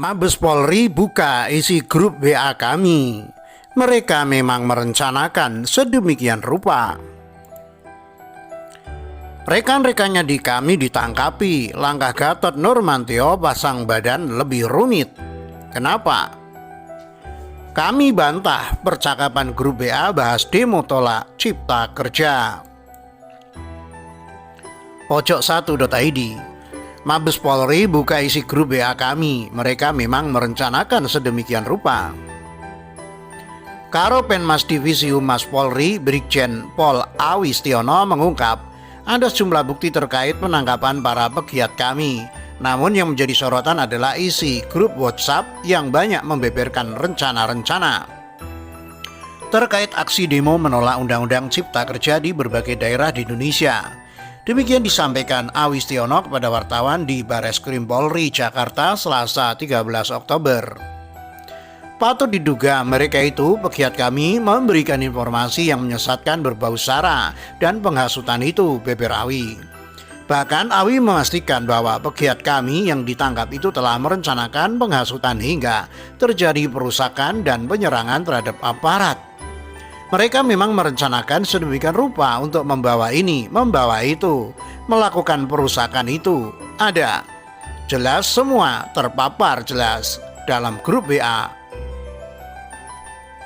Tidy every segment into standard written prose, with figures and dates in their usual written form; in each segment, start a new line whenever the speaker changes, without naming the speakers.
Mabes Polri buka isi grup WA kami. Mereka memang merencanakan sedemikian rupa. Rekan-rekannya di kami ditangkapi. Langkah Gatot Nurmantio pasang badan lebih rumit. Kenapa? Kami bantah percakapan grup WA bahas demo tolak Cipta Kerja. Pojok1.id. Mabes Polri buka isi grup WA kami. Mereka memang merencanakan sedemikian rupa. Karopenmas Divisi Humas Polri Brigjen Pol Awistiono mengungkap ada sejumlah bukti terkait penangkapan para pegiat kami. Namun yang menjadi sorotan adalah isi grup WhatsApp yang banyak membeberkan rencana-rencana terkait aksi demo menolak Undang-Undang Cipta Kerja di berbagai daerah di Indonesia. Demikian disampaikan Awistiono kepada wartawan di Bareskrim Polri Jakarta Selasa 13 Oktober. Patut diduga mereka itu pegiat kami memberikan informasi yang menyesatkan berbau sara dan penghasutan itu, beber Awi. Bahkan Awi memastikan bahwa pegiat kami yang ditangkap itu telah merencanakan penghasutan hingga terjadi perusakan dan penyerangan terhadap aparat. Mereka memang merencanakan sedemikian rupa untuk membawa ini, membawa itu, melakukan perusakan itu. Ada. Jelas semua terpapar jelas dalam grup WA.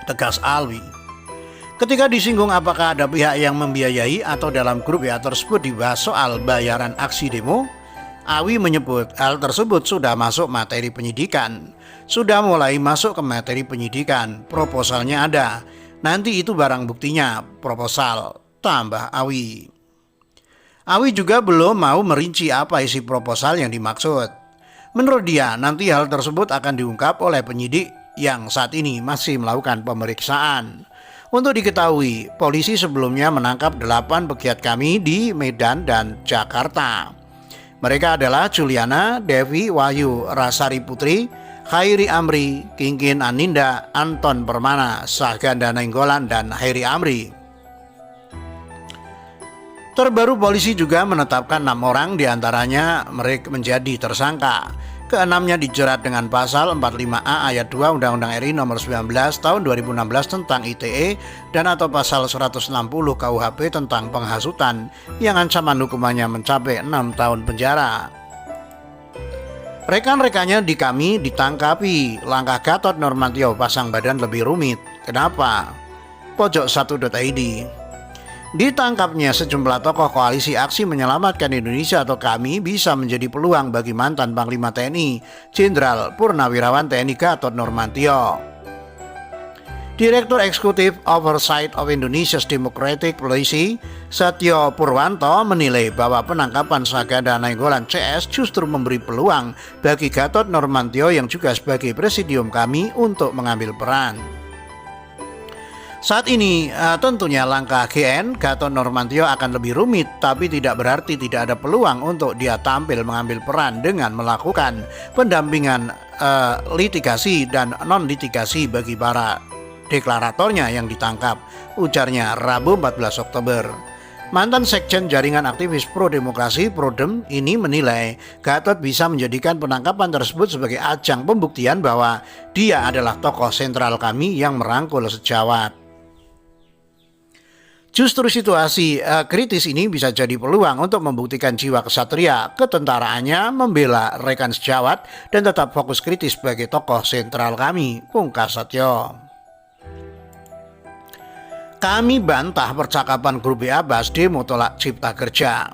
Tegas Alwi. Ketika disinggung apakah ada pihak yang membiayai atau dalam grup WA tersebut dibahas soal bayaran aksi demo, Awi menyebut hal tersebut sudah masuk materi penyidikan. Sudah mulai masuk ke materi penyidikan, proposalnya ada. Nanti itu barang buktinya, proposal, tambah Awi. Awi juga belum mau merinci apa isi proposal yang dimaksud. Menurut dia, nanti hal tersebut akan diungkap oleh penyidik yang saat ini masih melakukan pemeriksaan. Untuk diketahui, polisi sebelumnya menangkap 8 pegiat kami di Medan dan Jakarta. Mereka adalah Juliana, Devi Wahyu Rasari Putri, Khairi Amri, Kingkin Aninda, Anton Permana, Saganda Nainggolan, dan Khairi Amri. Terbaru polisi juga menetapkan 6 orang diantaranya mereka menjadi tersangka. Keenamnya dijerat dengan pasal 45A ayat 2 Undang-Undang RI nomor 19 tahun 2016 tentang ITE dan atau pasal 160 KUHP tentang penghasutan yang ancaman hukumannya mencapai 6 tahun penjara. Rekan-rekannya di kami ditangkapi. Langkah Gatot Nurmantio pasang badan lebih rumit. Kenapa? Pojok1.id. Ditangkapnya sejumlah tokoh koalisi aksi menyelamatkan Indonesia atau kami bisa menjadi peluang bagi mantan Panglima TNI Jenderal Purnawirawan TNI Gatot Nurmantio. Direktur Eksekutif Oversight of Indonesia's Democratic Policy Satyo Purwanto menilai bahwa penangkapan Saganda Nainggolan CS justru memberi peluang bagi Gatot Nurmantio yang juga sebagai presidium kami untuk mengambil peran. Saat ini tentunya langkah GN Gatot Nurmantio akan lebih rumit, tapi tidak berarti tidak ada peluang untuk dia tampil mengambil peran dengan melakukan pendampingan litigasi dan non-litigasi bagi para deklaratornya yang ditangkap, ujarnya Rabu 14 Oktober. Mantan Sekjen Jaringan Aktivis Pro Demokrasi Prodem ini menilai Gatot bisa menjadikan penangkapan tersebut sebagai ajang pembuktian bahwa dia adalah tokoh sentral kami yang merangkul sejawat. Justru situasi kritis ini bisa jadi peluang untuk membuktikan jiwa kesatria, ketentaraannya, membela rekan sejawat, dan tetap fokus kritis sebagai tokoh sentral kami, pungkas Satyo. Kami bantah percakapan grup WA bahas demo tolak Cipta Kerja.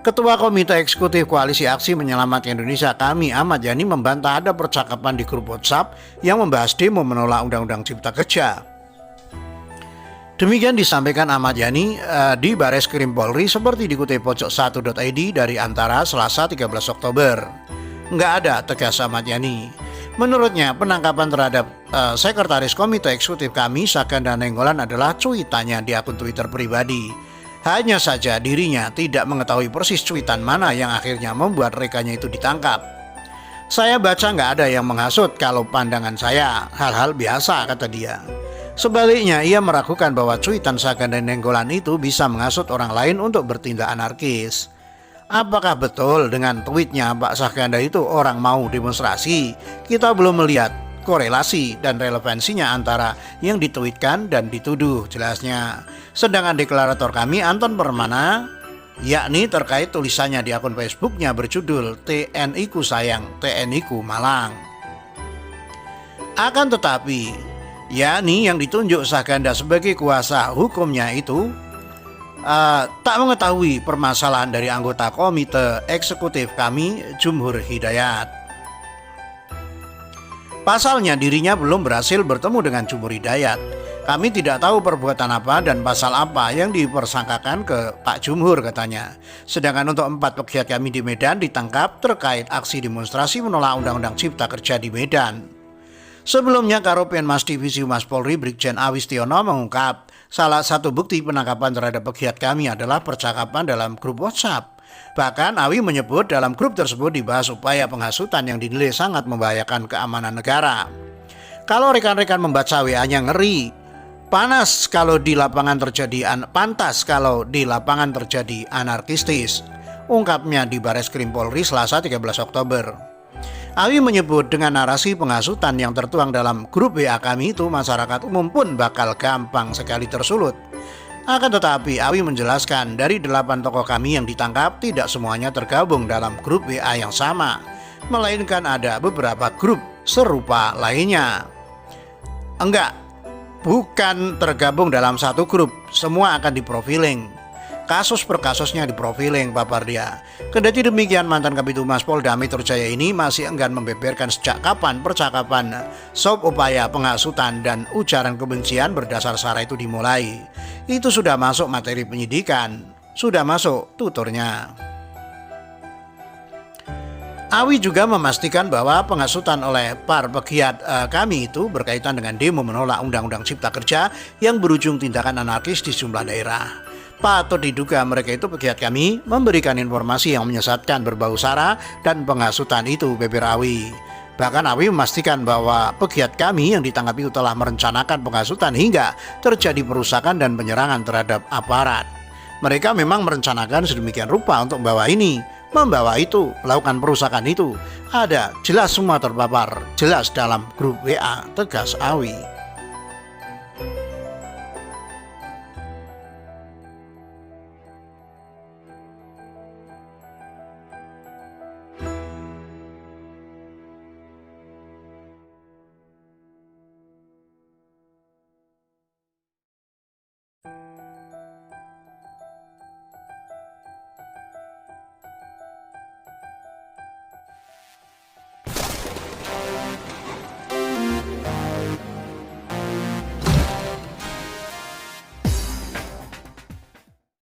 Ketua Komite Eksekutif Koalisi Aksi Menyelamatkan Indonesia kami Ahmad Yani membantah ada percakapan di grup WhatsApp yang membahas demo menolak Undang-Undang Cipta Kerja. Demikian disampaikan Ahmad Yani di Bareskrim Polri seperti dikutip Pojok1.id dari Antara Selasa 13 Oktober. Nggak ada, tegas Ahmad Yani. Menurutnya penangkapan terhadap Sekretaris Komite Eksekutif kami Saganda Nainggolan adalah cuitannya di akun Twitter pribadi. Hanya saja dirinya tidak mengetahui persis cuitan mana yang akhirnya membuat rekannya itu ditangkap. Saya baca nggak ada yang menghasut kalau pandangan saya, hal-hal biasa, kata dia. Sebaliknya, ia meragukan bahwa cuitan Saganda Nainggolan itu bisa menghasut orang lain untuk bertindak anarkis. Apakah betul dengan tweetnya Pak Saganda itu orang mau demonstrasi? Kita belum melihat korelasi dan relevansinya antara yang ditweetkan dan dituduh jelasnya. Sedangkan deklarator kami Anton Permana, yakni terkait tulisannya di akun Facebooknya berjudul TNI ku sayang, TNI ku Malang. Akan tetapi, yakni yang ditunjuk Saganda sebagai kuasa hukumnya itu tak mengetahui permasalahan dari anggota komite eksekutif kami, Jumhur Hidayat. Pasalnya dirinya belum berhasil bertemu dengan Jumhur Hidayat. Kami tidak tahu perbuatan apa dan pasal apa yang dipersangkakan ke Pak Jumhur katanya. Sedangkan untuk 4 pegiat kami di Medan ditangkap terkait aksi demonstrasi menolak Undang-Undang Cipta Kerja di Medan. Sebelumnya Karopenmas Divisi Humas Polri Brigjen Awi Setiono mengungkap salah satu bukti penangkapan terhadap pegiat kami adalah percakapan dalam grup WhatsApp. Bahkan Awi menyebut dalam grup tersebut dibahas upaya penghasutan yang dinilai sangat membahayakan keamanan negara. Kalau rekan-rekan membaca WA-nya ngeri, pantas kalau di lapangan terjadi anarkistis, ungkapnya di Bareskrim Polri Selasa 13 Oktober. Awi menyebut dengan narasi penghasutan yang tertuang dalam grup WA kami itu masyarakat umum pun bakal gampang sekali tersulut. Akan tetapi Awi menjelaskan dari 8 tokoh kami yang ditangkap tidak semuanya tergabung dalam grup WA yang sama, melainkan ada beberapa grup serupa lainnya. Bukan tergabung dalam satu grup, semua akan diprofiling. Kasus per kasusnya diprofiling, papar dia. Kendati demikian, mantan Kabid Humas Polda Metro Jaya ini masih enggan membeberkan sejak kapan percakapan sob upaya penghasutan dan ujaran kebencian berdasar sara itu dimulai. Itu sudah masuk materi penyidikan, sudah masuk tuturnya. Awi juga memastikan bahwa penghasutan oleh para pegiat kami itu berkaitan dengan demo menolak Undang-Undang Cipta Kerja yang berujung tindakan anarkis di sejumlah daerah. Patut diduga mereka itu pegiat kami memberikan informasi yang menyesatkan berbau sara dan penghasutan itu, beber Awi. Bahkan Awi memastikan bahwa pegiat kami yang ditangkap itu telah merencanakan penghasutan hingga terjadi perusakan dan penyerangan terhadap aparat. Mereka memang merencanakan sedemikian rupa untuk membawa itu, melakukan perusakan itu. Ada, jelas semua terpapar, jelas dalam grup WA, tegas Awi.